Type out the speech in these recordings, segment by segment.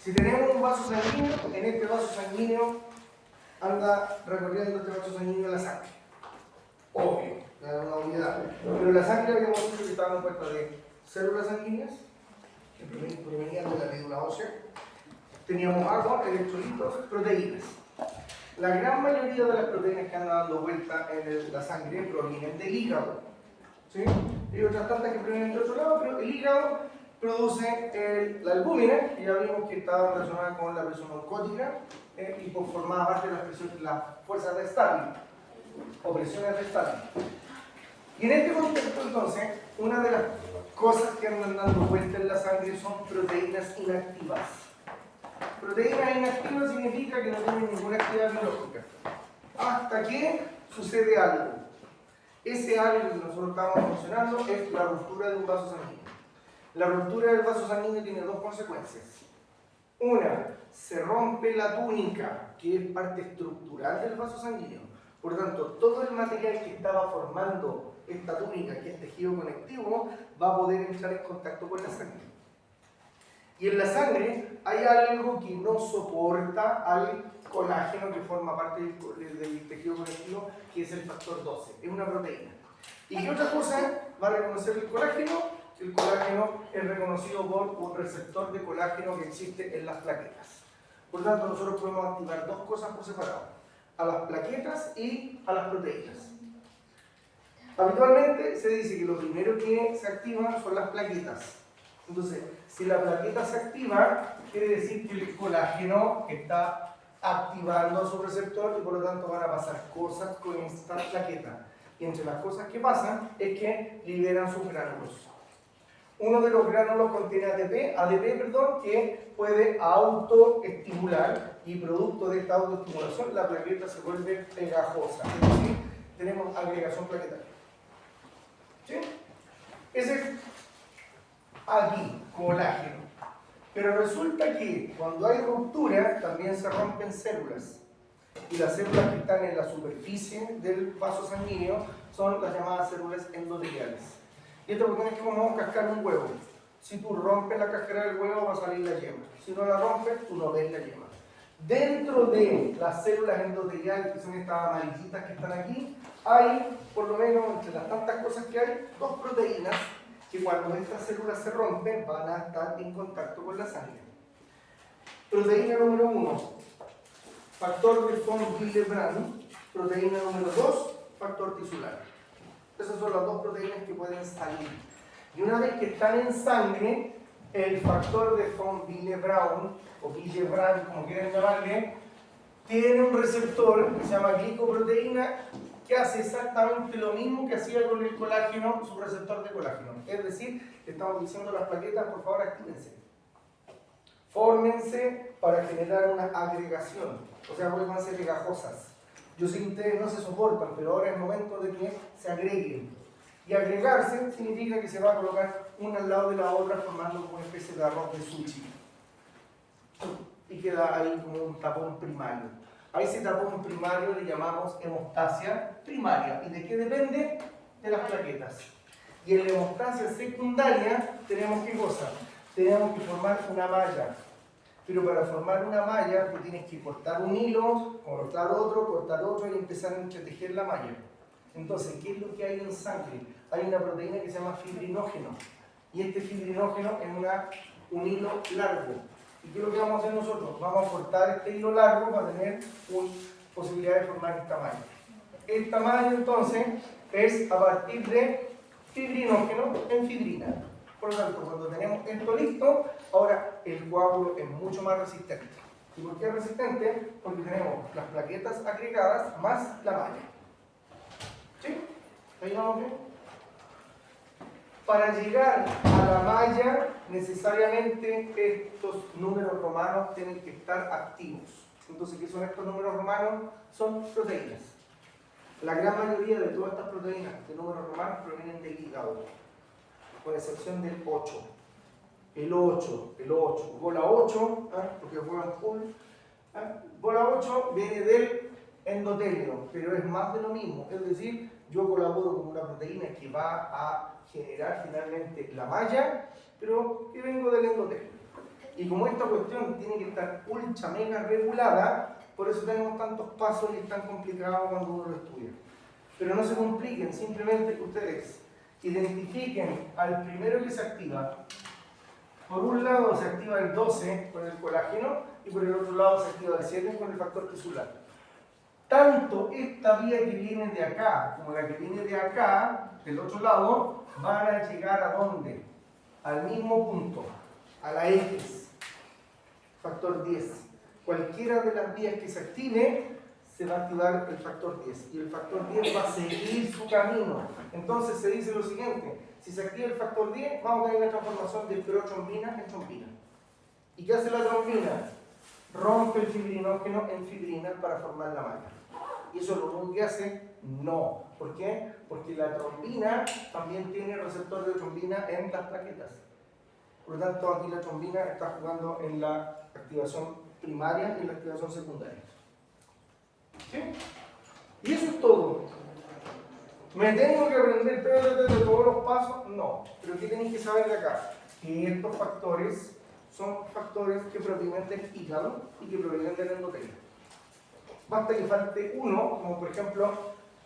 Si tenemos un vaso sanguíneo, en este vaso sanguíneo anda recorriendo este vaso sanguíneo la sangre. Obvio, es una unidad. Pero la sangre habíamos dicho que estaba compuesta de células sanguíneas, que provenían de la médula ósea. Teníamos agua, electrolitos, proteínas. La gran mayoría de las proteínas que andan dando vuelta en la sangre provienen del hígado. ¿Sí? Hay otras tantas que provienen de otro lado, pero el hígado produce la albúmina, que ya vimos que estaba relacionada con la presión oncótica y formaba parte de las fuerzas de Stalin, o presiones de Stalin. Y en este contexto, entonces, una de las cosas que andan dando vuelta en la sangre son proteínas inactivas. Proteínas inactivas significa que no tienen ninguna actividad biológica. Hasta que sucede algo. Ese algo que nosotros estamos mencionando es la ruptura de un vaso sanguíneo. La ruptura del vaso sanguíneo tiene dos consecuencias. Una, se rompe la túnica, que es parte estructural del vaso sanguíneo. Por lo tanto, todo el material que estaba formando esta túnica, que es tejido conectivo, va a poder entrar en contacto con la sangre. Y en la sangre hay algo que no soporta al colágeno que forma parte del tejido conectivo, que es el factor 12, es una proteína. ¿Y qué otra cosa va a reconocer el colágeno? El colágeno es reconocido por un receptor de colágeno que existe en las plaquetas. Por lo tanto, nosotros podemos activar dos cosas por separado, a las plaquetas y a las proteínas. Habitualmente se dice que lo primero que se activa son las plaquetas. Entonces, si la plaqueta se activa, quiere decir que el colágeno está activando a su receptor y por lo tanto van a pasar cosas con esta plaqueta. Y entre las cosas que pasan es que liberan sus gránulos. Uno de los gránulos contiene ADP, que puede autoestimular y producto de esta autoestimulación la plaqueta se vuelve pegajosa. Es decir, tenemos agregación plaquetaria. ¿Sí? Ese es aquí, colágeno. Pero resulta que cuando hay ruptura también se rompen células. Y las células que están en la superficie del vaso sanguíneo son las llamadas células endoteliales. Y esto porque es como cascar un huevo. Si tú rompes la cáscara del huevo va a salir la yema. Si no la rompes, tú no ves la yema. Dentro de las células endoteliales, que son estas amarillitas que están aquí, hay, por lo menos entre las tantas cosas que hay, dos proteínas que cuando estas células se rompen van a estar en contacto con la sangre. Proteína número 1, factor de von Willebrand. Proteína número 2, factor tisular. Esas son las dos proteínas que pueden salir. Y una vez que están en sangre, el factor de von Willebrand, o Willebrand, como quieran llamarle, tiene un receptor que se llama glicoproteína, que hace exactamente lo mismo que hacía con el colágeno, su receptor de colágeno. Es decir, le estamos diciendo a las plaquetas, por favor, actívense. Fórmense para generar una agregación, o sea, vuelvanse pegajosas. Yo sé que ustedes no se soportan, pero ahora es el momento de que se agreguen. Y agregarse significa que se va a colocar una al lado de la otra formando una especie de arroz de sushi. Y queda ahí como un tapón primario. A ese tapón primario le llamamos hemostasia primaria. ¿Y de qué depende? De las plaquetas. Y en la hemostasia secundaria tenemos ¿qué cosa? Tenemos que formar una malla. Pero para formar una malla tú tienes que cortar un hilo, cortar otro y empezar a entretejer la malla. Entonces, ¿qué es lo que hay en sangre? Hay una proteína que se llama fibrinógeno. Y este fibrinógeno es un hilo largo. ¿Y qué es lo que vamos a hacer nosotros? Vamos a cortar este hilo largo para tener una posibilidad de formar esta malla. Esta malla entonces es a partir de fibrinógeno en fibrina. Por lo tanto, cuando tenemos esto listo, ahora el coágulo es mucho más resistente. ¿Y por qué es resistente? Porque tenemos las plaquetas agregadas más la malla. ¿Sí? ¿Ahí vamos bien? Para llegar a la malla, necesariamente estos números romanos tienen que estar activos. Entonces, ¿qué son estos números romanos? Son proteínas. La gran mayoría de todas estas proteínas de números romanos provienen del hígado, con excepción del 8. El 8, bola 8, porque juegan full. Bola 8 viene del endotelio, pero es más de lo mismo. Es decir, yo colaboro con una proteína que va a generar finalmente la malla, pero que vengo del endotelio. Y Y como esta cuestión tiene que estar ultra mega regulada, por eso tenemos tantos pasos y es tan complicado cuando uno lo estudia. Pero no se compliquen, simplemente que ustedes identifiquen al primero que se activa. Por un lado se activa el 12 con el colágeno y por el otro lado se activa el 7 con el factor tisular. Tanto esta vía que viene de acá como la que viene de acá, del otro lado, van a llegar ¿a dónde? Al mismo punto, a la X, factor 10. Cualquiera de las vías que se active, se va a activar el factor 10. Y el factor 10 va a seguir su camino. Entonces se dice lo siguiente: si se activa el factor 10, vamos a tener la transformación de protrombina en trombina. ¿Y qué hace la trombina? Rompe el fibrinógeno en fibrina para formar la malla. ¿Y eso es lo único que hace? No. ¿Por qué? Porque la trombina también tiene receptor de trombina en las plaquetas. Por lo tanto, aquí la trombina está jugando en la activación primaria y en la activación secundaria. ¿Sí? Y eso es todo. ¿Me tengo que aprender de todos los pasos? No. Pero ¿qué tenéis que saber de acá? Que estos factores son factores que provienen del hígado y que provienen del endotelio. Basta que falte uno, como por ejemplo,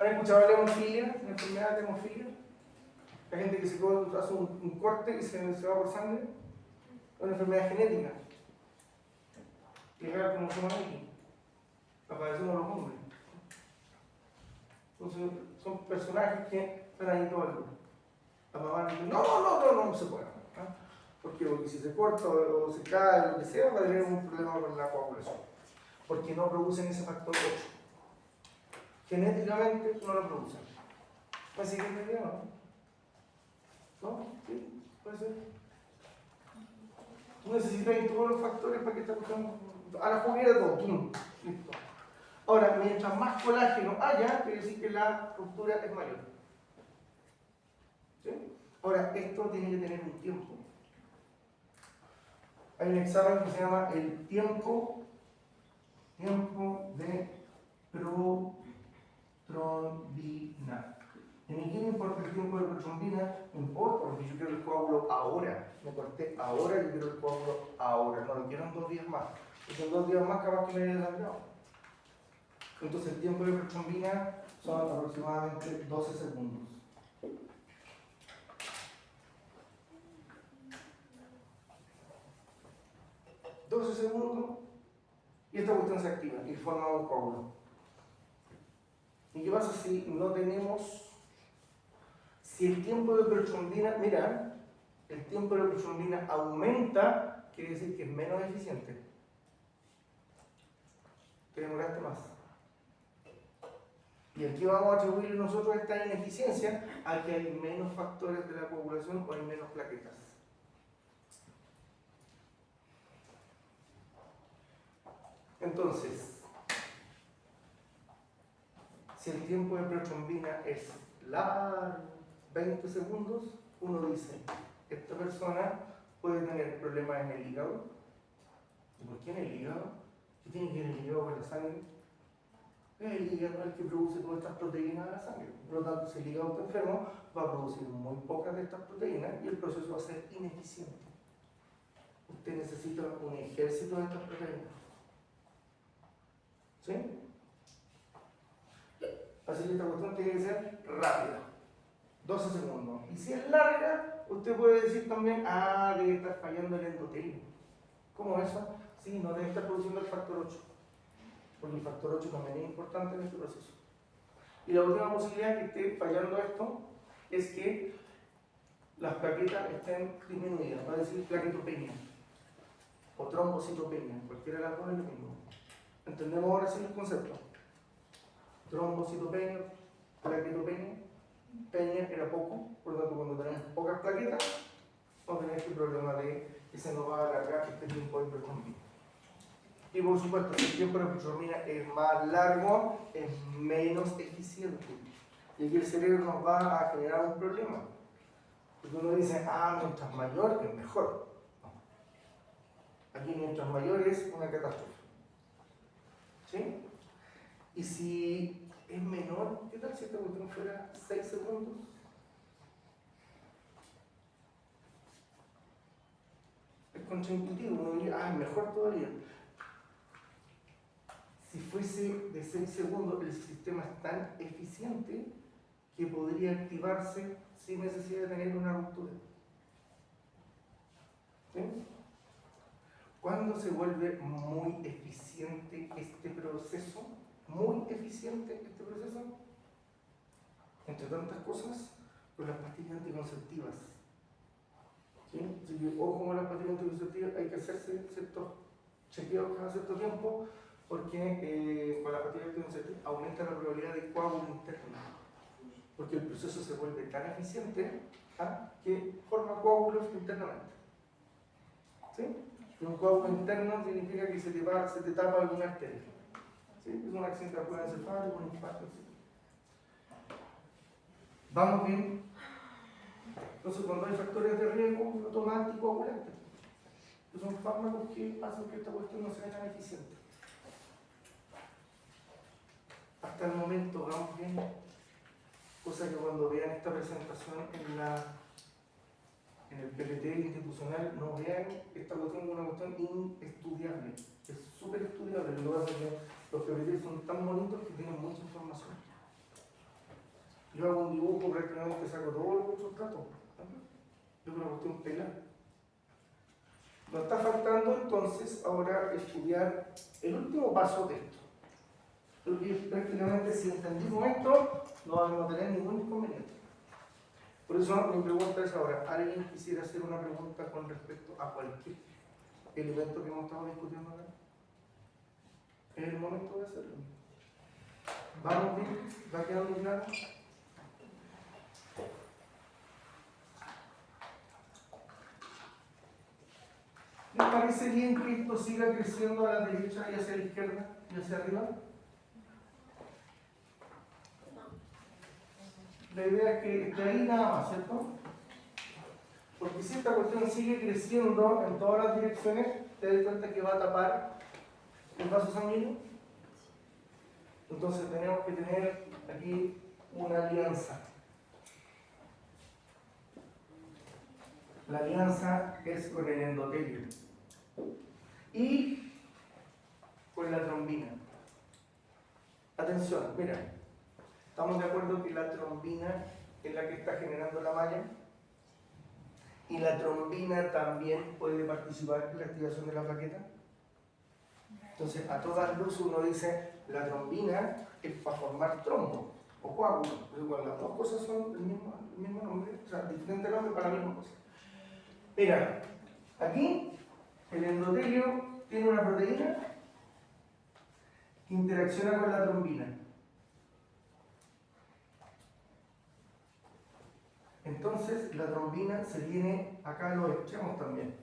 ¿han escuchado la hemofilia? ¿La enfermedad de hemofilia? La gente que se hace un corte y se va por sangre. Es una enfermedad genética. Y es como somos aquí. La padecemos los hombres. Entonces, son personajes que están ahí todo el día. La mamá dice, no se puede. ¿Ah? ¿Por qué? Porque si se corta o se cae, lo que sea, va a tener un problema con la coagulación. Porque no producen ese factor 8. Genéticamente no lo producen. ¿Me siguen entendiendo? ¿No? ¿Sí? ¿Puede ser? Tú necesitas todos los factores para que esta cuestión... A la juguera todo, ¡pum! Listo. Ahora, mientras más colágeno haya, quiere decir que la ruptura es mayor. ¿Sí? Ahora, esto tiene que tener un tiempo. Hay un examen que se llama el tiempo de protrombina. ¿Y a mí qué me importa el tiempo de protrombina? No importa, porque yo quiero el coágulo ahora. Me corté ahora, yo quiero el coágulo ahora. No lo quiero en 2 días más. Porque en 2 días más capaz que me haya dañado. Entonces el tiempo de protrombina son aproximadamente 12 segundos. Y esta cuestión se activa y forma un coágulo. ¿Y qué pasa si no tenemos, si el tiempo de protrombina, mira, el tiempo de protrombina aumenta, quiere decir que es menos eficiente? Te demoraste más. Y aquí vamos a atribuir nosotros esta ineficiencia a que hay menos factores de la coagulación o hay menos plaquetas. Entonces, si el tiempo de protrombina es largo, 20 segundos, uno dice, esta persona puede tener problemas en el hígado. ¿Y por qué en el hígado? ¿Qué tiene que ver el hígado con la sangre? El hígado es el que produce todas estas proteínas de la sangre. Por lo tanto, si el hígado está enfermo, va a producir muy pocas de estas proteínas y el proceso va a ser ineficiente. Usted necesita un ejército de estas proteínas. ¿Sí? Así que esta cuestión tiene que ser rápida. 12 segundos. Y si es larga, usted puede decir también, debe estar fallando el endotelio. ¿Cómo eso? Sí, no debe estar produciendo el factor 8. Porque el factor 8 también es importante en este proceso. Y la última posibilidad que esté fallando esto es que las plaquetas estén disminuidas, va a decir plaquetopenia o trombocitopenia, cualquiera de las dos es lo mismo. ¿Entendemos ahora sí el concepto? Trombocitopenia, plaquetopenia, peña era poco, por lo tanto cuando tenemos pocas plaquetas, vamos a tener este problema de que se nos va a alargar este tiempo de protrombina. Y por supuesto, si el tiempo de protrombina es más largo, es menos eficiente. Y aquí el cerebro nos va a generar un problema. Porque uno dice, mientras mayor es mejor. No. Aquí mientras mayor es una catástrofe. ¿Sí? Y si es menor, ¿qué tal si esta cuestión fuera 6 segundos? contraintuitivo, uno diría, ah, mejor todavía. Si fuese de 6 segundos, el sistema es tan eficiente que podría activarse sin necesidad de tener una ruptura. ¿Sí? ¿Cuándo se vuelve muy eficiente este proceso? Muy eficiente este proceso, entre tantas cosas, con las pastillas anticonceptivas. ¿Sí? Así que, ojo con las pastillas anticonceptivas, hay que hacerse ciertos chequeos cada cierto tiempo, porque con las pastillas anticonceptivas aumenta la probabilidad de coágulo interno, porque el proceso se vuelve tan eficiente que forma coágulos internamente. ¿Sí? Y un coágulo interno significa que se te tapa alguna arteria. ¿Sí? Es un accidente encefálico, un infarto, etc. ¿Vamos bien? Entonces, cuando hay factores de riesgo, uno toma anticoagulantes. Que son fármacos que hacen que esta cuestión no sea tan eficiente. Hasta el momento, vamos bien. Cosa que cuando vean esta presentación en el PPT institucional, no vean esta cuestión como una cuestión inestudiable. Es súper estudiable. Lo que pasa es que los PPT son tan bonitos que tienen mucha información. Yo hago un dibujo, prácticamente saco todo lo que he hecho trato. Es una cuestión pelada. Nos está faltando entonces ahora estudiar el último paso de esto. Porque prácticamente si entendimos esto, no vamos a tener ningún inconveniente. Por eso mi pregunta es ahora, ¿alguien quisiera hacer una pregunta con respecto a cualquier elemento que hemos estado discutiendo acá? Es el momento de hacerlo. ¿Vamos bien? ¿Va quedando claro? ¿Les parece bien que esto siga creciendo a la derecha y hacia la izquierda y hacia arriba? La idea es que esté ahí nada más, ¿cierto? Porque si esta cuestión sigue creciendo en todas las direcciones, te das cuenta que va a tapar el vaso sanguíneo. Entonces tenemos que tener aquí una alianza. La alianza es con el endotelio y con la trombina. Atención, mira, estamos de acuerdo que la trombina es la que está generando la malla y la trombina también puede participar en la activación de la plaqueta. Entonces, a todas luces uno dice, la trombina es para formar trombo o coágulo. Igual, las dos cosas son el mismo nombre, o sea, diferente nombre para la misma cosa. Mira, aquí el endotelio tiene una proteína que interacciona con la trombina. Entonces, la trombina se viene acá a los extremos también.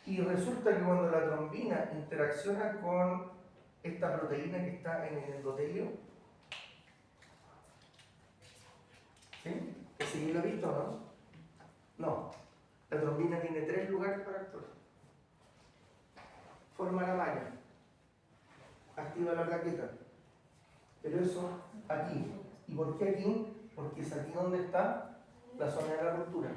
Y resulta que cuando la trombina interacciona con esta proteína que está en el endotelio, ¿sí? ¿Sí lo he visto o no? No. La trombina tiene 3 lugares para actuar. Forma la malla, activa la plaqueta, pero eso aquí. ¿Y por qué aquí? Porque es aquí donde está la zona de la ruptura.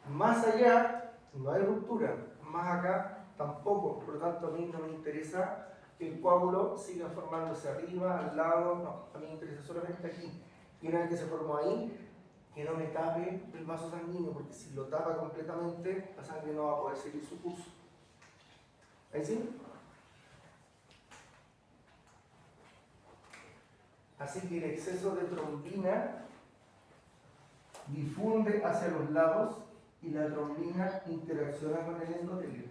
Más allá no hay ruptura, más acá tampoco, por lo tanto a mí no me interesa que el coágulo siga formándose arriba, al lado, no, a mí me interesa solamente aquí. Y una vez que se formó ahí, que no me tape el vaso sanguíneo, porque si lo tapa completamente, la sangre no va a poder seguir su curso. ¿Ahí sí? Así que el exceso de trombina difunde hacia los lados y la trombina interacciona con el endotelio.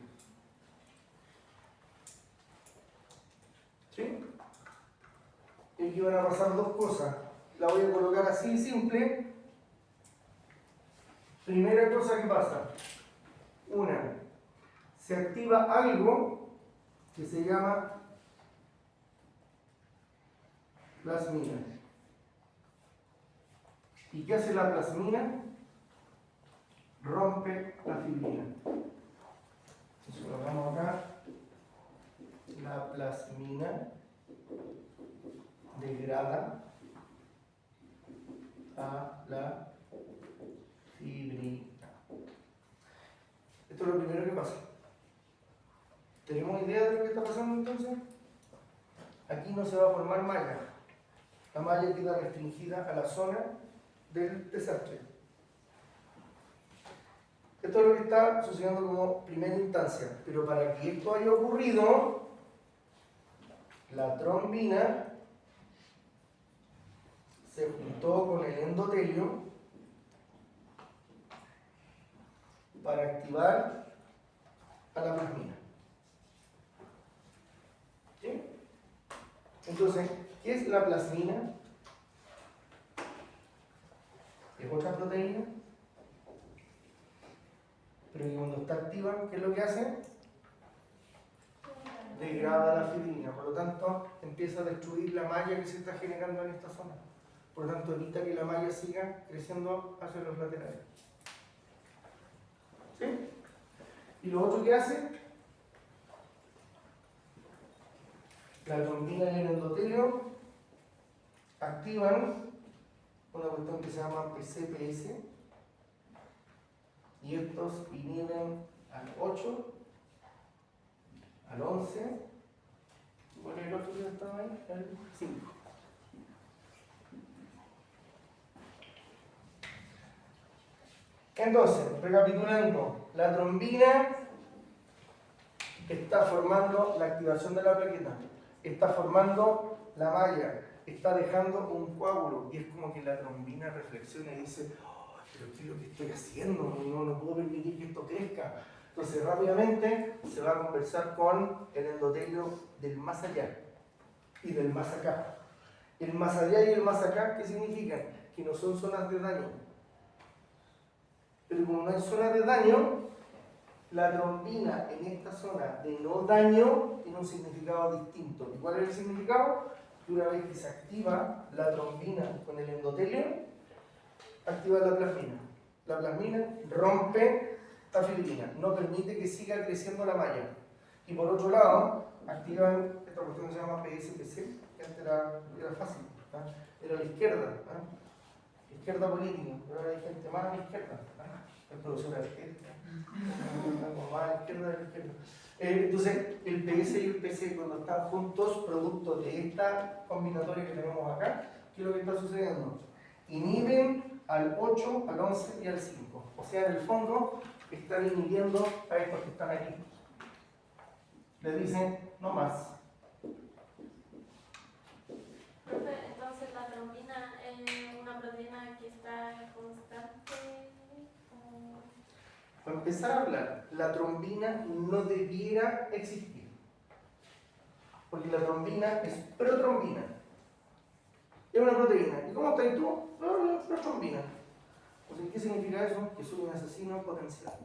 ¿Sí? Y aquí van a pasar dos cosas. La voy a colocar así simple. Primera cosa que pasa. Una, se activa algo que se llama plasmina. ¿Y qué hace la plasmina? Rompe la fibrina. Entonces colocamos acá la plasmina degrada a la está pasando entonces? Aquí no se va a formar malla. La malla queda restringida a la zona del desastre. Esto es lo que está sucediendo como primera instancia. Pero para que esto haya ocurrido, la trombina se juntó con el endotelio para activar a la plasmina. ¿Sí? Entonces, ¿qué es la plasmina? Es otra proteína, pero que cuando está activa, ¿qué es lo que hace? Degrada la fibrina, por lo tanto empieza a destruir la malla que se está generando en esta zona. Por lo tanto evita que la malla siga creciendo hacia los laterales. ¿Sí? Y lo otro que hace, la trombina y el endotelio activan una cuestión que se llama PCPS y estos inhiben al 8, al 11, ¿cuál es el otro que estaba ahí? El 5. Entonces, recapitulando, la trombina está formando la activación de la plaqueta, está formando la malla, está dejando un coágulo y es como que la trombina reflexiona y dice, oh, pero ¿qué es lo que estoy haciendo? No puedo permitir que esto crezca. Entonces rápidamente se va a conversar con el endotelio del más allá y del más acá. El más allá y el más acá, ¿qué significan? Que no son zonas de daño. Pero como no hay zonas de daño, la trombina en esta zona de no daño tiene un significado distinto. ¿Y cuál es el significado? Que una vez que se activa la trombina con el endotelio, activa la plasmina. La plasmina rompe la fibrina, no permite que siga creciendo la malla. Y por otro lado, activan esta cuestión que se llama PSPC, que antes era fácil, ¿eh? Era la izquierda, ¿eh? Izquierda política, pero ahora hay gente más a la izquierda, ¿eh? El profesor de izquierda, más a la izquierda de la izquierda. Entonces, el PS y el PC, cuando están juntos, producto de esta combinatoria que tenemos acá, ¿qué es lo que está sucediendo? Inhiben al 8, al 11 y al 5. O sea, en el fondo, están inhibiendo a estos que están aquí. Le dicen, no más. Entonces, la trombina es una proteína que está constante. Para empezar a hablar, la trombina no debiera existir. Porque la trombina es protrombina. Es una proteína. ¿Y cómo estás tú? Protrombina. Entonces, ¿qué significa eso? Que soy un asesino potencial.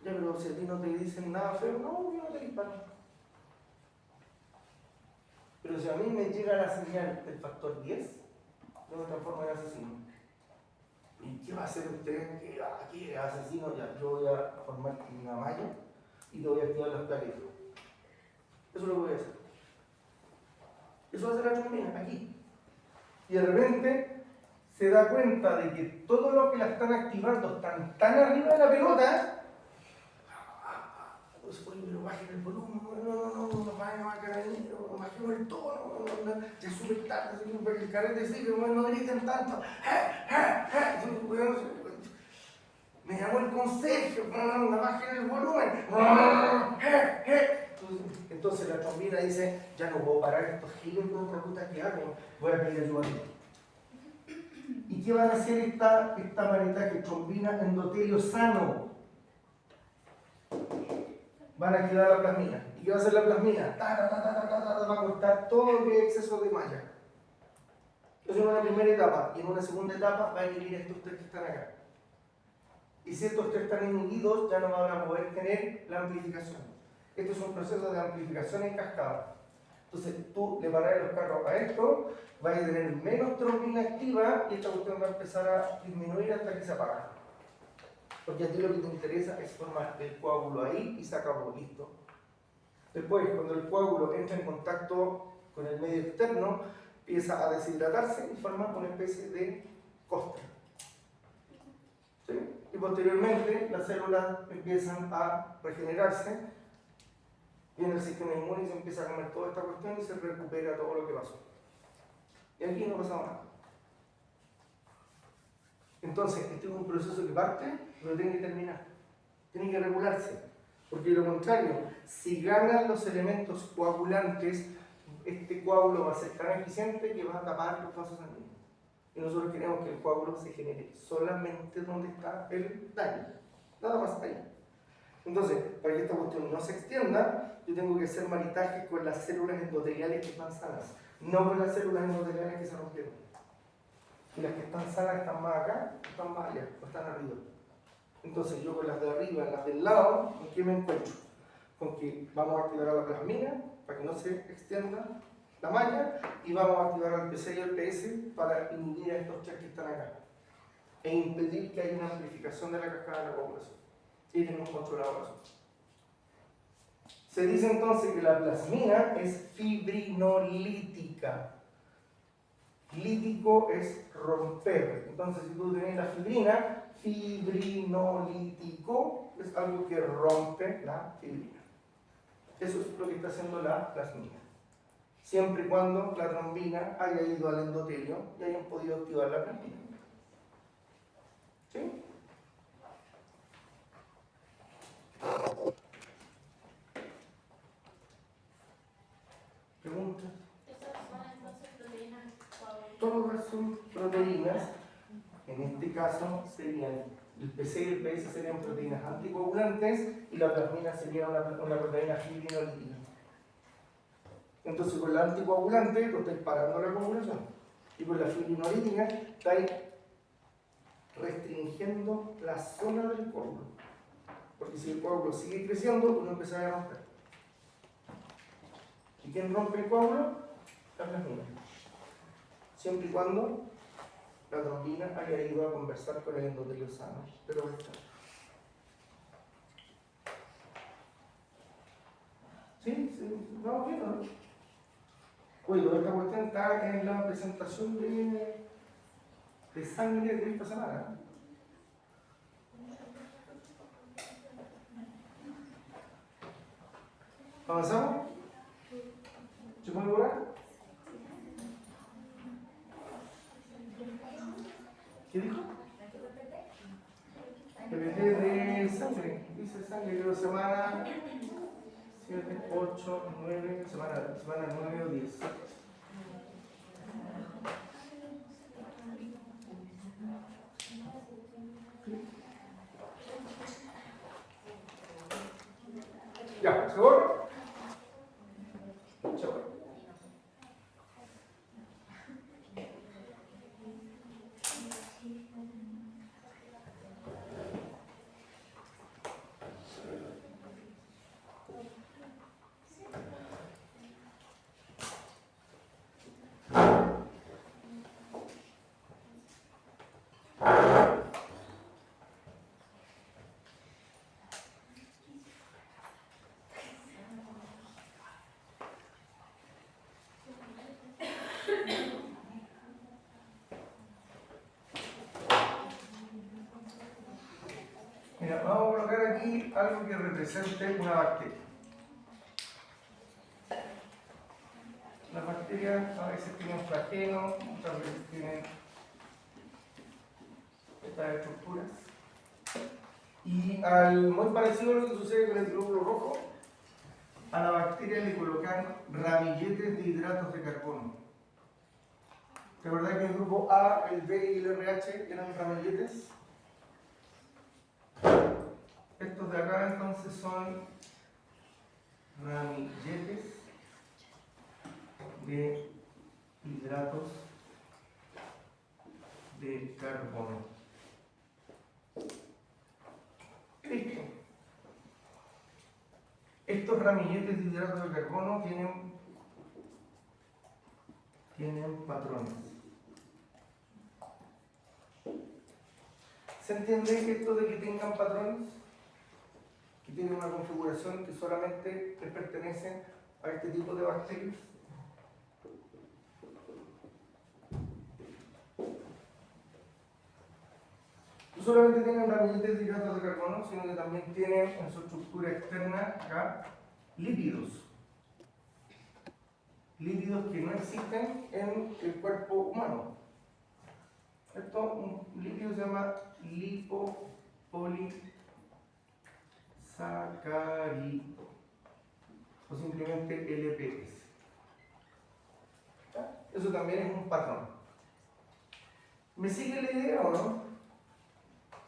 Ya, pero si a ti no te dicen nada feo, no, yo no te disparo. Pero si a mí me llega la señal del factor 10, yo me transformo en asesino. ¿Y qué va a hacer usted? Que aquí es asesino, ya, yo voy a formar una malla y te voy a activar las plaquetas. Eso es lo que voy a hacer. Eso va a hacer la trombina, aquí. Y de repente se da cuenta de que todos los que la están activando están tan arriba de la pelota. Entonces, oye, pero bajen el volumen, no bajemos el tono, ya es súper tarde, el carrete sí, pero no griten tanto. Me llamó el conserje, no bajen el volumen. Entonces la trombina dice, ya no puedo parar estos giles con otra puta que hago, voy a pedir ayuda. ¿Y qué van a hacer esta maritaje? Trombina endotelio sano. Van a activar la plasmina. ¿Y qué va a hacer la plasmina? Va a cortar todo lo que es exceso de malla. Eso en una primera etapa. Y en una segunda etapa va a inhibir estos tres que están acá. Y si estos tres están inhibidos, ya no van a poder tener la amplificación. Esto es un proceso de amplificación en cascada. Entonces tú le paras los carros a esto, vas a tener menos trombina activa y esta cuestión va a empezar a disminuir hasta que se apaga. Porque a ti lo que te interesa es formar el coágulo ahí y se acabó, listo. Después, cuando el coágulo entra en contacto con el medio externo, empieza a deshidratarse y forma una especie de costra. ¿Sí? Y posteriormente las células empiezan a regenerarse Viene el sistema inmune y se empieza a comer toda esta cuestión y se recupera todo lo que pasó. Y aquí no ha pasado nada. Entonces, este es un proceso que parte, pero tiene que terminar. Tiene que regularse. Porque de lo contrario, si ganan los elementos coagulantes, este coágulo va a ser tan eficiente que va a tapar los vasos sanguíneos. Y nosotros queremos que el coágulo se genere solamente donde está el daño. Nada más ahí. Entonces, para que esta cuestión no se extienda, yo tengo que hacer maritaje con las células endoteliales que están sanas, no con las células endoteliales que se rompieron. Y las que están sanas están más acá, están más allá, o están arriba. Entonces yo con las de arriba, las del lado, ¿con qué me encuentro? Con que vamos a activar a la plasmina para que no se extienda la malla y vamos a activar al PC y al PS para inhibir a estos tres que están acá e impedir que haya una amplificación de la cascada de la coagulación. Y tenemos controlado eso. Se dice entonces que la plasmina es fibrinolítica. Lítico es romper. Entonces, si tú tenés la fibrina, fibrinolítico es algo que rompe la fibrina. Eso es lo que está haciendo la plasmina. Siempre y cuando la trombina haya ido al endotelio y hayan podido activar la plasmina. ¿Sí? ¿Preguntas? Esas son entonces proteínas coaguladas. Todas son proteínas, en este caso serían, el PC y el PS serían proteínas anticoagulantes y la plasmina sería una proteína fibrinolítica. Entonces con la anticoagulante tú estás parando la coagulación y con la fibrinolítica estáis restringiendo la zona del coágulo. Porque si el coágulo sigue creciendo, uno empieza a romper. ¿Y quién rompe el coágulo? La plasmina. Siempre y cuando la trombina haya ido a conversar con el endotelio sano. Pero está. ¿Sí? ¿Sí? ¿Vamos bien, no? Oye, toda esta cuestión está en la presentación de sangre de esta semana. ¿Avanzamos? ¿Se puede borrar? ¿Qué dijo? PPT de sangre. Dice sangre, creo semana 7, 8, 9, semana 9 o 10. Ya, ¿seguro? Seguro. Mira, vamos a colocar aquí algo que represente una bacteria. Las bacterias a veces tienen flagelo, otras veces tienen estas estructuras. Y muy parecido a lo que sucede con el glóbulo rojo, a la bacteria le colocan ramilletes de hidratos de carbono. ¿Te acordás que el grupo A, el B y el RH eran ramilletes? Estos de acá entonces son ramilletes de hidratos de carbono. Listo. Estos ramilletes de hidratos de carbono tienen patrones. ¿Se entiende esto de que tengan patrones? Que tienen una configuración que solamente les pertenece a este tipo de bacterias. No solamente tienen ramilletes de hidratos de carbono, sino que también tienen en su estructura externa acá lípidos. Lípidos que no existen en el cuerpo humano. Esto, un lípido se llama lipopolisacárido o simplemente LPS. ¿Ya? Eso también es un patrón. ¿Me sigue la idea o no?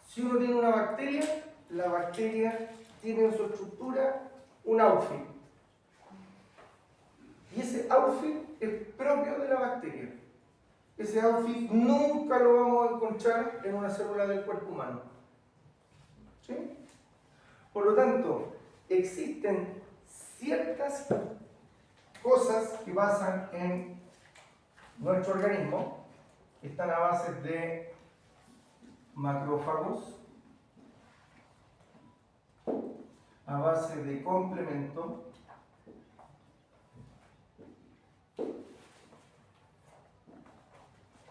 Si uno tiene una bacteria, la bacteria tiene en su estructura un outfit. Y ese outfit es propio de la bacteria. Ese outfit nunca lo vamos a encontrar en una célula del cuerpo humano. ¿Sí? Por lo tanto, existen ciertas cosas que pasan en nuestro organismo, que están a base de macrófagos, a base de complemento,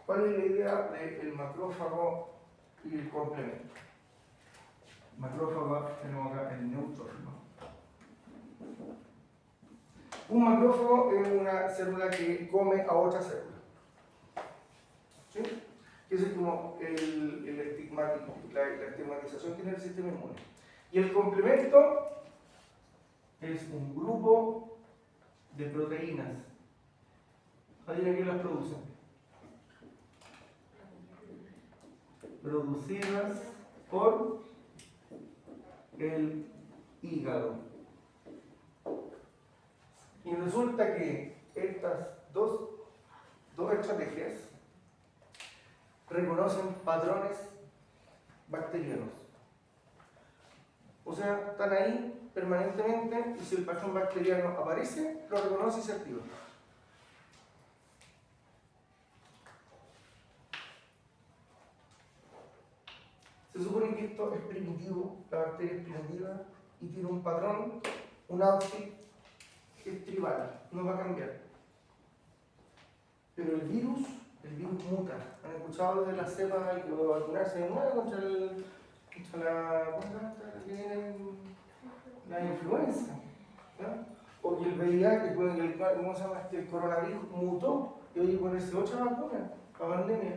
¿cuál es la idea del macrófago y el complemento? Macrófago, tenemos acá el neutrófilo. Un macrófago es una célula que come a otra célula. ¿Sí? Que es como el estigmático, la estigmatización que tiene el sistema inmune. Y el complemento es un grupo de proteínas. ¿Adivina quién las produce? Producidas por el hígado. Y resulta que estas dos estrategias reconocen patrones bacterianos. O sea, están ahí permanentemente y si el patrón bacteriano aparece, lo reconoce y se activa. Se supone que esto es primitivo, la bacteria es primitiva y tiene un patrón, un outfit que es tribal, no va a cambiar. Pero el virus muta. ¿Han escuchado de la cepa y que va a vacunarse de nuevo contra la influenza? ¿Ya? O que el VIH, ¿cómo se llama? El coronavirus mutó y hoy ponerse otra vacuna para pandemia.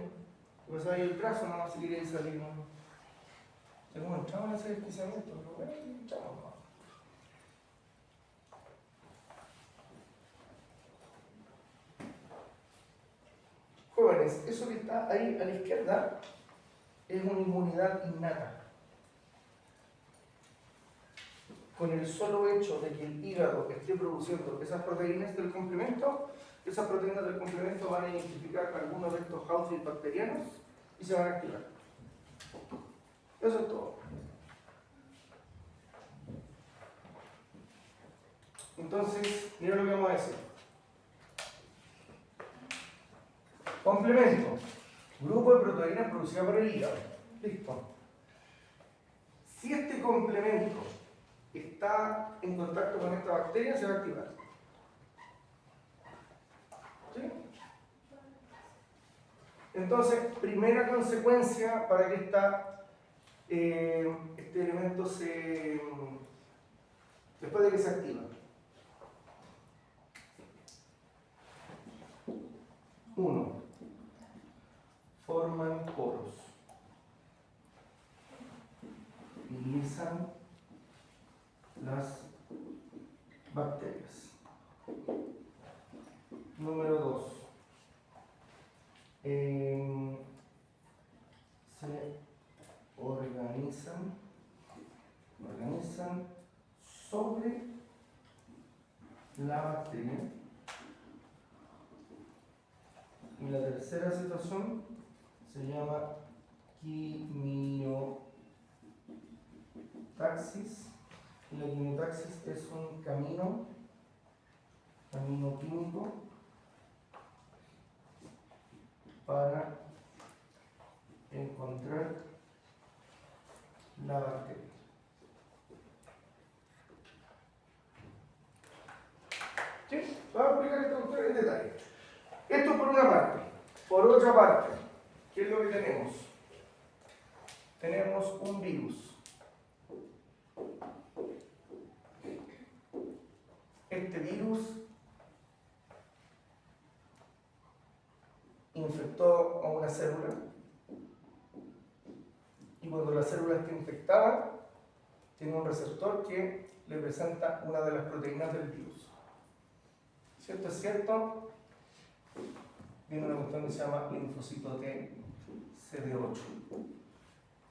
Pues ahí el trazo no se quiere salir. Hemos entrado en ese desquiciamiento, pero bueno, entramos. Jóvenes, eso que está ahí a la izquierda es una inmunidad innata. Con el solo hecho de que el hígado esté produciendo esas proteínas del complemento, esas proteínas del complemento van a identificar algunos de estos outfits bacterianos y se van a activar. Eso es todo. Entonces, mira lo que vamos a decir. Complemento. Grupo de proteínas producidas por el hígado. Listo. Si este complemento está en contacto con esta bacteria, se va a activar. ¿Sí? Entonces, primera consecuencia para que este elemento después de que se activa. 1. Forman poros. Inician las bacterias. Número 2. Se organizan sobre la bacteria. Y la tercera situación se llama quimiotaxis. Y la quimiotaxis es un camino químico para encontrar la bacteria. ¿Sí? Vamos a explicar esto a ustedes en detalle. Esto por una parte. Por otra parte, ¿qué es lo que tenemos? Tenemos un virus. célula. Y cuando la célula está infectada, tiene un receptor que le presenta una de las proteínas del virus. ¿Cierto? Es cierto. Viene una cuestión que se llama linfocito T CD8.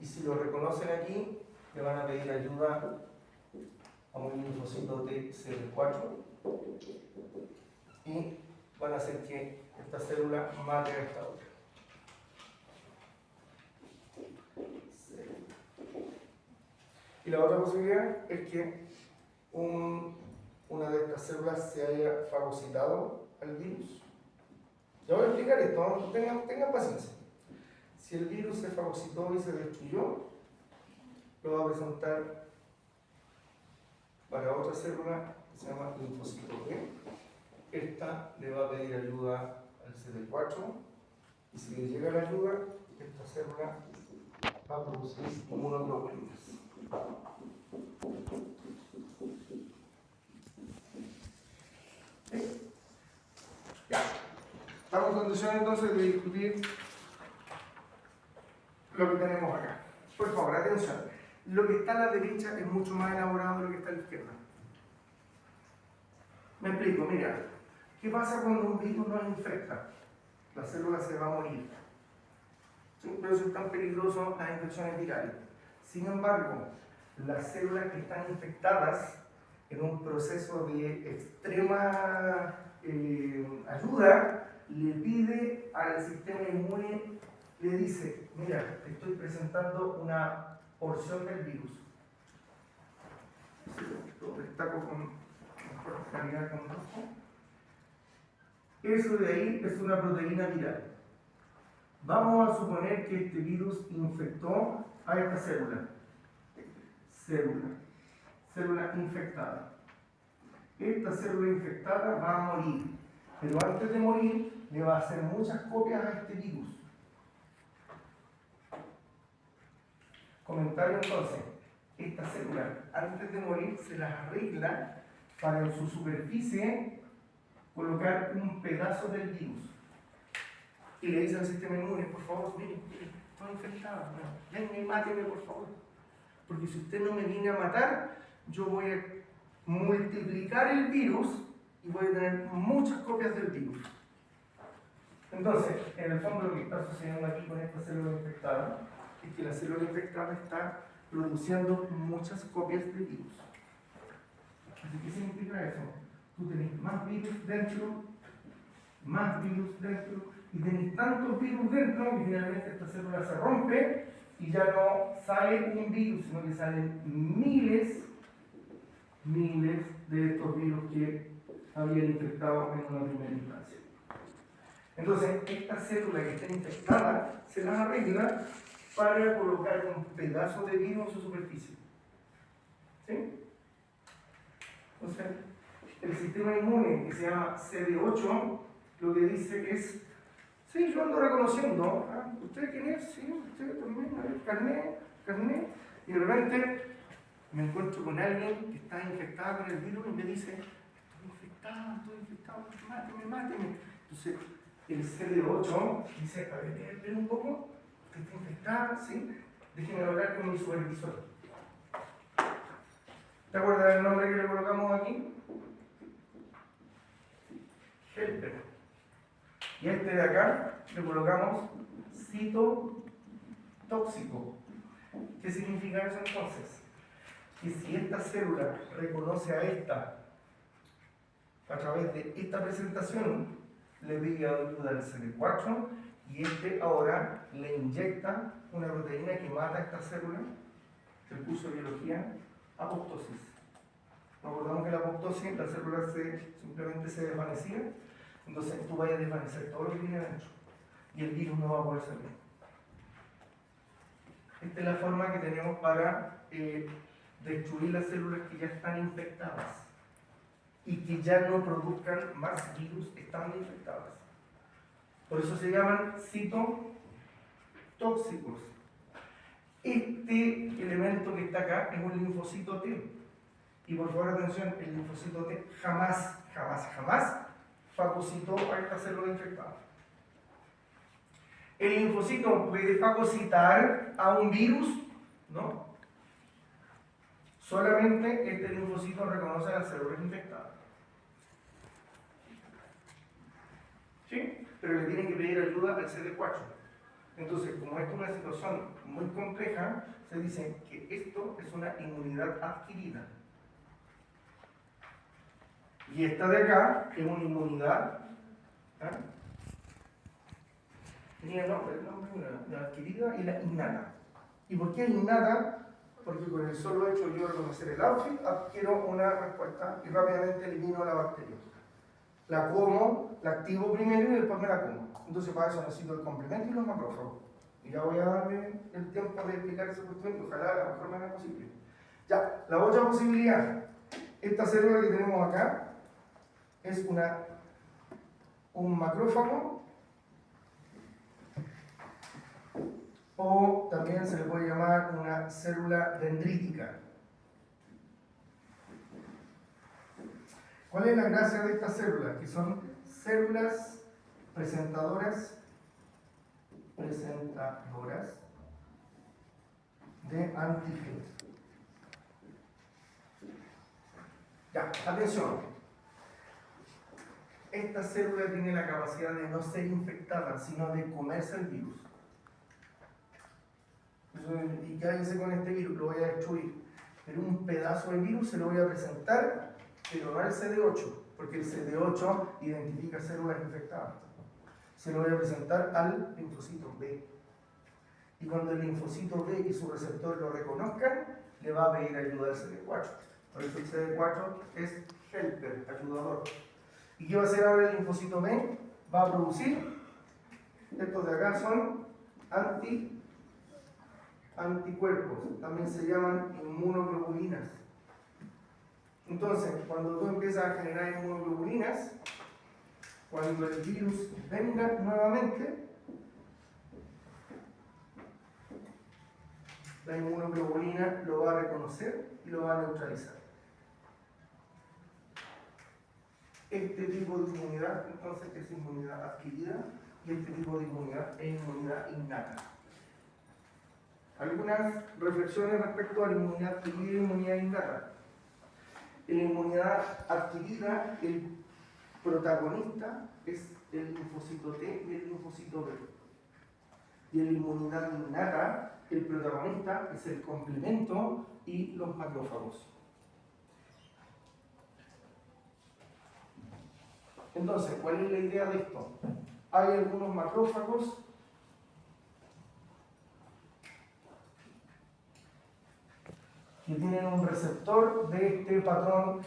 Y si lo reconocen aquí, le van a pedir ayuda a un linfocito T CD4 y van a hacer que esta célula mate a esta otra. Y la otra posibilidad es que una de estas células se haya fagocitado al virus. Ya voy a explicar esto, tengan paciencia. Si el virus se fagocitó y se destruyó, lo va a presentar para otra célula que se llama linfocito B. Esta le va a pedir ayuda al CD4 y si le llega la ayuda, esta célula va a producir inmunoglobulinas. ¿Sí? Ya. Estamos en condiciones entonces de discutir lo que tenemos acá. Por favor, atención. Lo que está a la derecha es mucho más elaborado de lo que está a la izquierda. Me explico, mira. ¿Qué pasa cuando un virus nos infecta? La célula se va a morir. ¿Sí? Por eso es tan peligroso las infecciones virales. Sin embargo, las células que están infectadas en un proceso de extrema ayuda, le pide al sistema inmune, le dice, mira, te estoy presentando una porción del virus. Lo destaco con mejor calidad con rojo. Eso de ahí es una proteína viral. Vamos a suponer que este virus infectó a esta célula. Célula infectada. Esta célula infectada va a morir, pero antes de morir le va a hacer muchas copias a este virus. Comentario entonces, esta célula antes de morir se las arregla para en su superficie colocar un pedazo del virus. Y le dice al sistema inmune, por favor, mire, estoy infectado, venga y máteme por favor. Porque si usted no me viene a matar, yo voy a multiplicar el virus y voy a tener muchas copias del virus. Entonces, en el fondo lo que está sucediendo aquí con esta célula infectada es que la célula infectada está produciendo muchas copias de virus. Así, ¿qué significa eso? Tú tenés más virus dentro, y tenés tantos virus dentro que finalmente esta célula se rompe y ya no sale un virus, sino que salen miles de estos virus que habían infectado en una primera instancia. Entonces, esta célula que está infectada se las arregla para colocar un pedazo de virus en su superficie. ¿Sí? Entonces, el sistema inmune que se llama CD8 lo que dice es: sí, yo ando reconociendo. ¿Usted quién es? Sí, usted también. A ver, carné. Y de repente me encuentro con alguien que está infectado con el virus y me dice: estoy infectado, máteme. Entonces, el CD8 dice: a ver, espera un poco, usted está infectada, ¿sí? Déjeme hablar con mi supervisor. ¿Te acuerdas del nombre que le colocamos aquí? Helper. Y a este de acá le colocamos citotóxico. ¿Qué significa eso entonces? Que si esta célula reconoce a esta a través de esta presentación, le pide ayuda al CD4 y este ahora le inyecta una proteína que mata a esta célula, el curso de biología, apoptosis. Nos acordamos que la apoptosis, la célula simplemente se desvanecía. Entonces tú vas a desvanecer todo lo que tiene adentro y el virus no va a poder salir. Esta es la forma que tenemos para destruir las células que ya están infectadas y que ya no produzcan más virus estando infectadas. Por eso se llaman citotóxicos. Este elemento que está acá es un linfocito T. Y por favor, atención, el linfocito T jamás fagocitó a esta célula infectada. ¿El linfocito puede fagocitar a un virus? No. Solamente este linfocito reconoce a las células infectadas. ¿Sí? Pero le tienen que pedir ayuda al CD4. Entonces, como esto es una situación muy compleja, se dice que esto es una inmunidad adquirida. Y esta de acá es una inmunidad, ¿eh? Tenía el nombre, la adquirida y la innata. ¿Y por qué innata? Porque con el solo hecho de yo reconocer el outfit, adquiero una respuesta y rápidamente elimino la bacteria. La como, la activo primero y después me la como. Entonces para eso necesito el complemento y los macrófagos. Y ya voy a darme el tiempo de explicar ese cuestión y ojalá de la mejor manera posible. Ya, la otra posibilidad. Esta célula que tenemos acá es un macrófago, o también se le puede llamar una célula dendrítica. ¿Cuál es la gracia de estas células? Que son células presentadoras de antígenos. Ya, atención. Esta célula tiene la capacidad de no ser infectada, sino de comerse el virus. ¿Y qué hice con este virus? Lo voy a destruir. Pero un pedazo de virus se lo voy a presentar, pero no al CD8, porque el CD8 identifica células infectadas. Se lo voy a presentar al linfocito B. Y cuando el linfocito B y su receptor lo reconozcan, le va a pedir ayuda al CD4. Por eso el CD4 es helper, ayudador. ¿Y qué va a hacer ahora el linfocito B? Va a producir, estos de acá son anticuerpos, también se llaman inmunoglobulinas. Entonces, cuando tú empiezas a generar inmunoglobulinas, cuando el virus venga nuevamente, la inmunoglobulina lo va a reconocer y lo va a neutralizar. Este tipo de inmunidad, entonces, es inmunidad adquirida y este tipo de inmunidad es inmunidad innata. Algunas reflexiones respecto a la inmunidad adquirida y inmunidad innata. En la inmunidad adquirida, el protagonista es el linfocito T y el linfocito B. Y en la inmunidad innata, el protagonista es el complemento y los macrófagos. Entonces, ¿cuál es la idea de esto? Hay algunos macrófagos que tienen un receptor de este patrón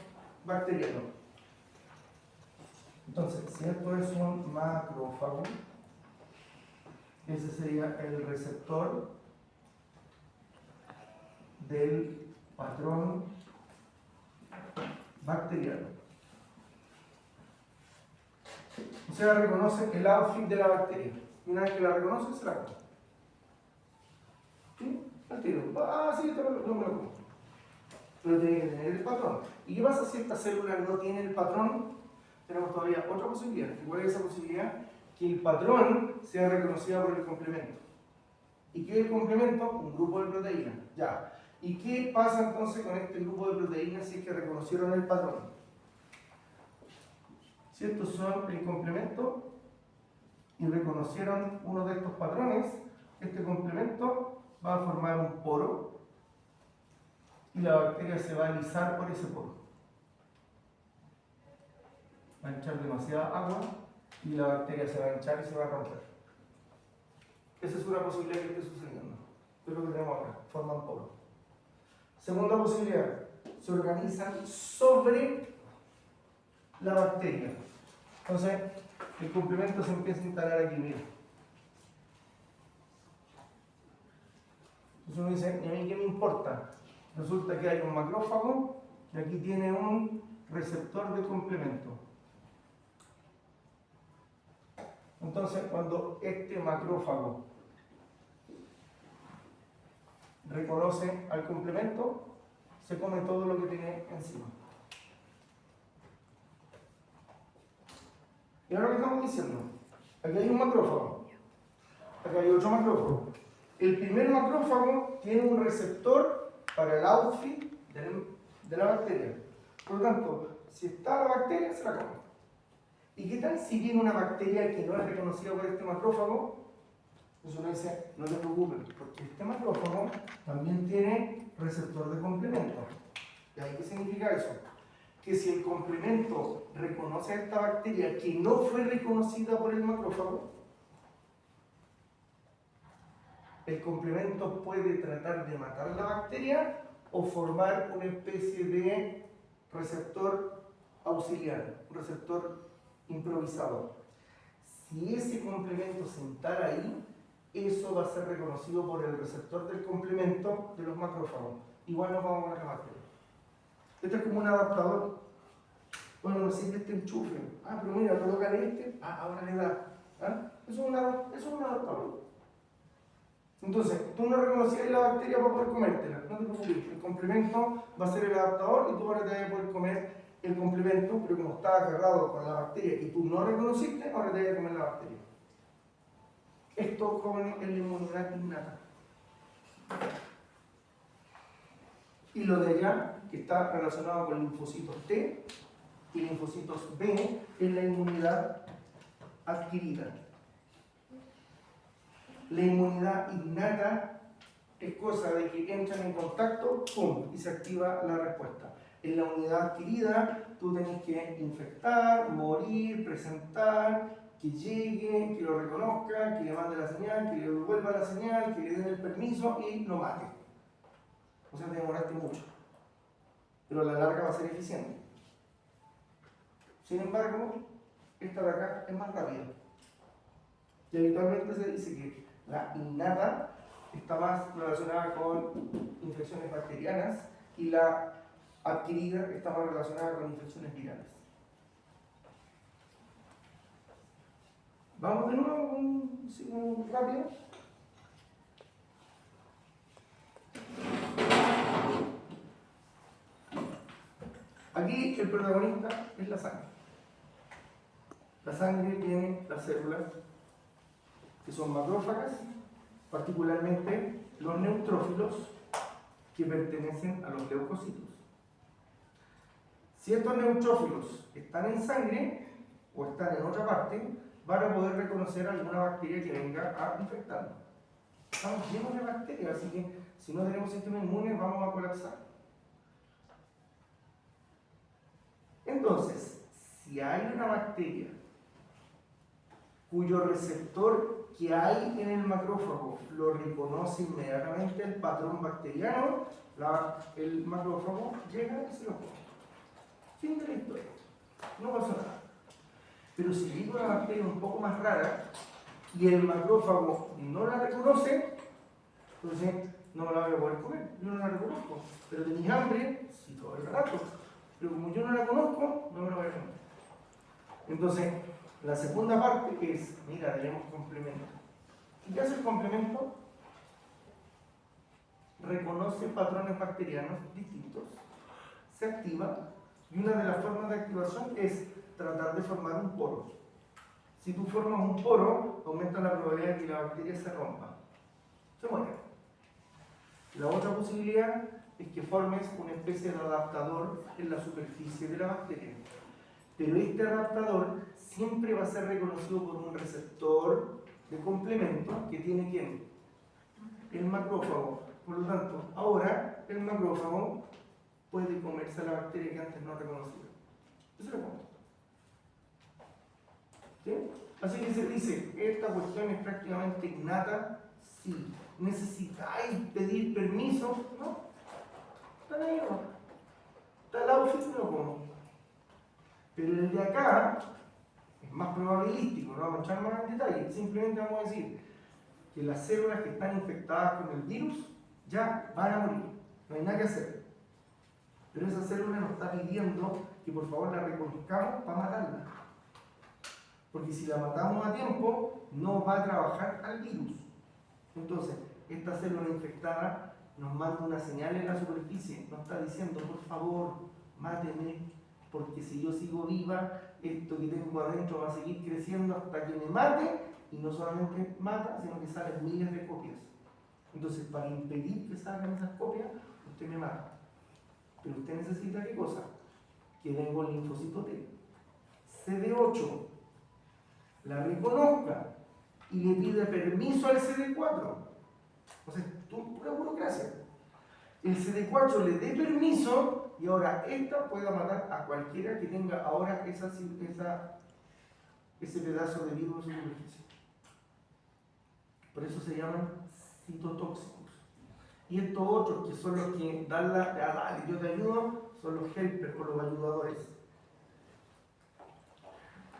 bacteriano. Entonces, si esto es un macrófago, ese sería el receptor del patrón bacteriano. O sea, reconoce el outfit de la bacteria. Y una vez que la reconoce, se la come. ¿Sí? Al tiro. Ah, sí, no me lo como. Pero tiene que tener el patrón. ¿Y qué pasa si esta célula no tiene el patrón? Tenemos todavía otra posibilidad. ¿Cuál es esa posibilidad? Que el patrón sea reconocido por el complemento. ¿Y qué es el complemento? Un grupo de proteínas. Ya. ¿Y qué pasa entonces con este grupo de proteínas si es que reconocieron el patrón? Si estos son el complemento y reconocieron uno de estos patrones, este complemento va a formar un poro y la bacteria se va a alisar por ese poro. Va a echar demasiada agua y la bacteria se va a hinchar y se va a romper. Esa es una posibilidad que esté sucediendo. Es lo que tenemos acá, forman poro. Segunda posibilidad, se organizan sobre la bacteria. Entonces, el complemento se empieza a instalar aquí, mira. Entonces uno dice, ¿y a mí qué me importa? Resulta que hay un macrófago y aquí tiene un receptor de complemento. Entonces, cuando este macrófago reconoce al complemento, se come todo lo que tiene encima. Y ahora, ¿qué estamos diciendo? Aquí hay un macrófago. Acá hay otro macrófago. El primer macrófago tiene un receptor para el outfit de la bacteria. Por lo tanto, si está la bacteria, se la come. ¿Y qué tal si viene una bacteria que no es reconocida por este macrófago? Entonces uno dice, no te preocupes, porque este macrófago también tiene receptor de complemento. ¿Y ahí qué significa eso? Que si el complemento reconoce a esta bacteria que no fue reconocida por el macrófago, el complemento puede tratar de matar la bacteria o formar una especie de receptor auxiliar, un receptor improvisado. Si ese complemento se instala ahí, eso va a ser reconocido por el receptor del complemento de los macrófagos. Igual nos vamos a la bacteria. Este es como un adaptador. Bueno, no sirve este enchufe. Ah, pero mira, colócale este. Ah, ahora le da. ¿Ah? Eso es un adaptador. Entonces, tú no reconocías la bacteria para poder comértela. No te preocupes. El complemento va a ser el adaptador y tú ahora te vas a poder comer el complemento, pero como está agarrado con la bacteria que tú no reconociste, ahora te vas a comer la bacteria. Esto, jóvenes, es la inmunidad innata. Y lo de allá, que está relacionado con linfocitos T y linfocitos B, es la inmunidad adquirida. La inmunidad innata es cosa de que entran en contacto, ¡pum!, y se activa la respuesta. En la unidad adquirida, tú tenés que infectar, morir, presentar, que llegue, que lo reconozca, que le mande la señal, que le devuelva la señal, que le den el permiso y lo mate. O sea, te demoraste mucho. Pero a la larga va a ser eficiente. Sin embargo, esta de acá es más rápida. Y habitualmente se dice que la innata está más relacionada con infecciones bacterianas y la adquirida está más relacionada con infecciones virales. Vamos de nuevo un rápido. Aquí el protagonista es la sangre. La sangre tiene las células que son macrófagas, particularmente los neutrófilos que pertenecen a los leucocitos. Si estos neutrófilos están en sangre o están en otra parte, van a poder reconocer alguna bacteria que venga a infectarnos. Estamos llenos de bacterias, así que si no tenemos sistema inmune vamos a colapsar. Entonces, si hay una bacteria cuyo receptor que hay en el macrófago lo reconoce inmediatamente el patrón bacteriano, el macrófago llega y se lo come. Fin de la historia. No pasa nada. Pero si llega una bacteria un poco más rara y el macrófago no la reconoce, entonces no me la voy a poder comer. Yo no la reconozco. Pero tenéis hambre, sí, todo el rato. Pero como yo no la conozco, no me la voy a comer. Entonces, la segunda parte es, mira, tenemos complemento. ¿Y qué hace el complemento? Reconoce patrones bacterianos distintos, se activa, y una de las formas de activación es tratar de formar un poro. Si tú formas un poro, aumenta la probabilidad de que la bacteria se rompa, se muere. La otra posibilidad es que formes una especie de adaptador en la superficie de la bacteria. Pero este adaptador siempre va a ser reconocido por un receptor de complemento que tiene ¿quién? El macrófago. Por lo tanto, ahora el macrófago puede comerse a la bacteria que antes no reconocía. Eso lo come. ¿Sí? Así que se dice, esta cuestión es prácticamente innata. Sí. ¿Necesitáis pedir permiso? No. Está ahí, no. Está al lado y lo como. Pero el de acá es más probabilístico, no vamos a echar más en detalle. Simplemente vamos a decir que las células que están infectadas con el virus ya van a morir. No hay nada que hacer. Pero esa célula nos está pidiendo que por favor la reconozcamos para matarla. Porque si la matamos a tiempo, no va a trabajar al virus. Entonces, esta célula infectada nos manda una señal en la superficie, nos está diciendo, por favor, máteme, porque si yo sigo viva, esto que tengo adentro va a seguir creciendo hasta que me mate y no solamente mata, sino que salen miles de copias. Entonces, para impedir que salgan esas copias, usted me mata. Pero usted necesita ¿qué cosa? Que venga el linfocito T. CD8 la reconozca y le pide permiso al CD4. O sea, pura burocracia. El CD4 le dé permiso y ahora esta pueda matar a cualquiera que tenga ahora ese pedazo de virus en su superficie. Por eso se llaman citotóxicos. Y estos otros, que son los que dan dale, yo te ayudo, son los helpers o los ayudadores.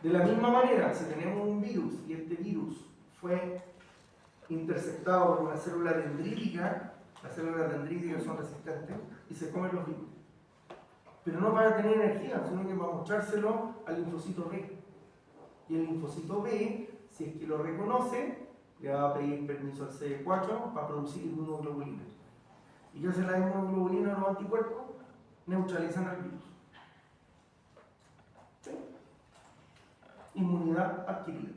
De la misma manera, si tenemos un virus y este virus fue interceptado por una célula dendrítica, las células dendríticas son resistentes y se comen los virus. Pero no para tener energía, sino que para mostrárselo al linfocito B. Y el linfocito B, si es que lo reconoce, le va a pedir permiso al CD4 para producir inmunoglobulina. ¿Y qué hace la inmunoglobulina en los anticuerpos? Neutralizan al virus. ¿Sí? Inmunidad adquirida.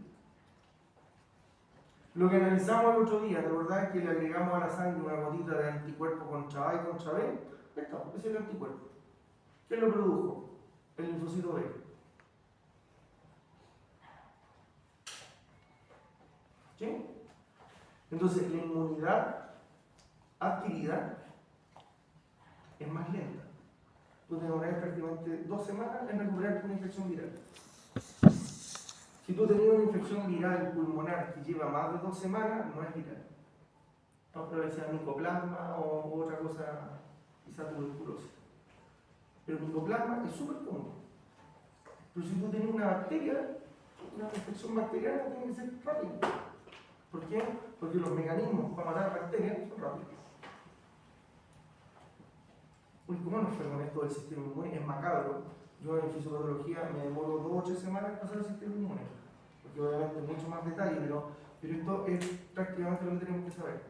Lo que analizamos el otro día, de verdad es que le agregamos a la sangre una gotita de anticuerpo contra A y contra B. Ese es el anticuerpo. ¿Quién lo produjo? El linfocito B. ¿Sí? Entonces, la inmunidad adquirida es más lenta. Tú demoras prácticamente 2 semanas en recuperarte una infección viral. Si tú tenías una infección viral pulmonar que lleva más de 2 semanas, no es viral. No, pero sea micoplasma o otra cosa, quizá tuberculosis. Pero micoplasma es súper común. Pero si tú tienes una bacteria, una infección bacteriana tiene que ser rápida. ¿Por qué? Porque los mecanismos para matar bacterias son rápidos. Uy, ¿cómo nos enferman esto del sistema inmune? Es macabro. Yo en fisiopatología me demoro 2 o 3 semanas en pasar el sistema inmune. Porque obviamente mucho más detalle, pero esto es prácticamente lo que tenemos que saber.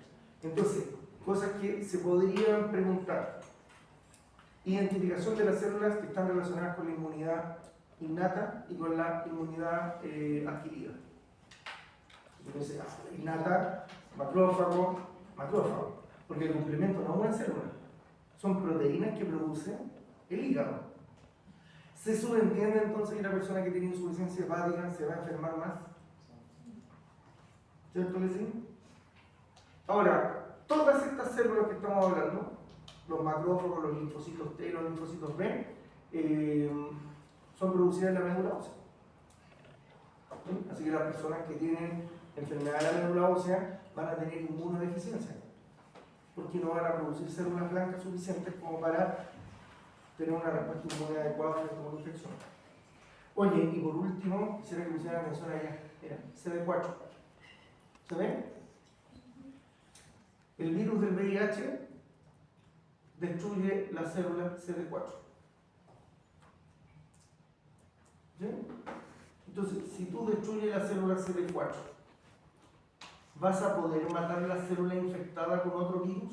Entonces, cosas que se podrían preguntar. Identificación de las células que están relacionadas con la inmunidad innata y con la inmunidad adquirida. Entonces, innata, macrófago, porque el complemento no es una célula, son proteínas que produce el hígado. ¿Se subentiende entonces que la persona que tiene insuficiencia hepática se va a enfermar más? ¿Cierto que sí? Ahora, todas estas células que estamos hablando, los macrófagos, los linfocitos T, los linfocitos B, son producidas en la médula ósea. ¿Sí? Así que las personas que tienen enfermedad de la médula ósea van a tener inmunodeficiencia, porque no van a producir células blancas suficientes como para tener una respuesta inmune adecuada frente a una infección. Oye, y por último, quisiera que pusieran atención allá. Mira, CD4. ¿Se ve? El virus del VIH destruye la célula CD4. ¿Sí? Entonces, si tú destruyes la célula CD4, ¿vas a poder matar la célula infectada con otro virus?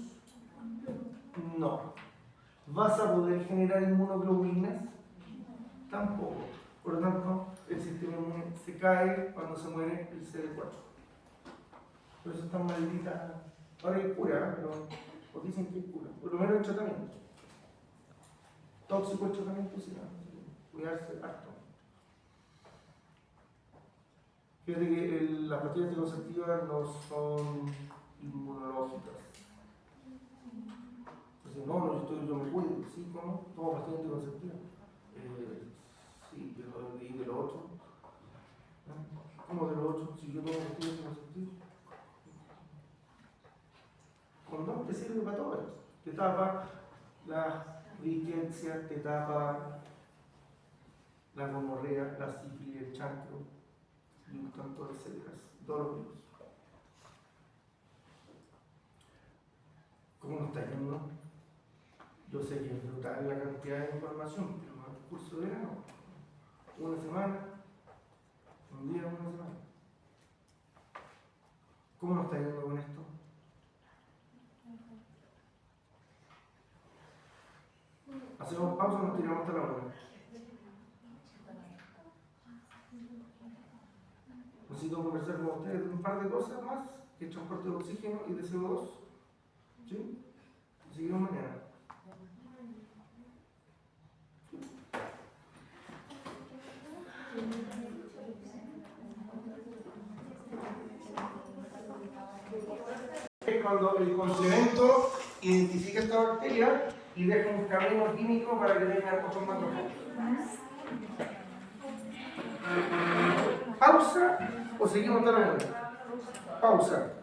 No. ¿Vas a poder generar inmunoglobulinas? Tampoco. Por lo tanto, el sistema inmune se cae cuando se muere el CD4. Por eso es tan maldita. Ahora hay cura, pero os dicen que hay cura. Por lo menos el tratamiento. Tóxico el tratamiento, sí, no. Cuidarse harto. Fíjate que las pastillas anticonceptivas no son inmunológicas. Entonces, no, yo me cuido, ¿sí? ¿Cómo? ¿Tomo pastillas anticonceptivas? Sí, pero ¿y de lo otro? ¿Cómo de lo otro? Si yo tomo pastillas anticonceptivas. Condón te sirve para todo esto. Te tapa la riqueza, te tapa la gonorrea, la sífilis, el chancro, y un tanto de células, todos los virus. ¿Cómo nos está yendo? Yo sé que es brutal la cantidad de información, pero no es el curso de verano. Una semana, un día, una semana. ¿Cómo nos está yendo con esto? Hacemos pausa o nos tiramos hasta la hora. Necesito conversar con ustedes de un par de cosas más, que es transporte de oxígeno y de CO2. ¿Sí? Seguimos mañana. Es cuando el complemento identifica esta bacteria y deja un camino químico para que tenga otros macrófagos. Pausa o seguimos dando la vuelta. Pausa.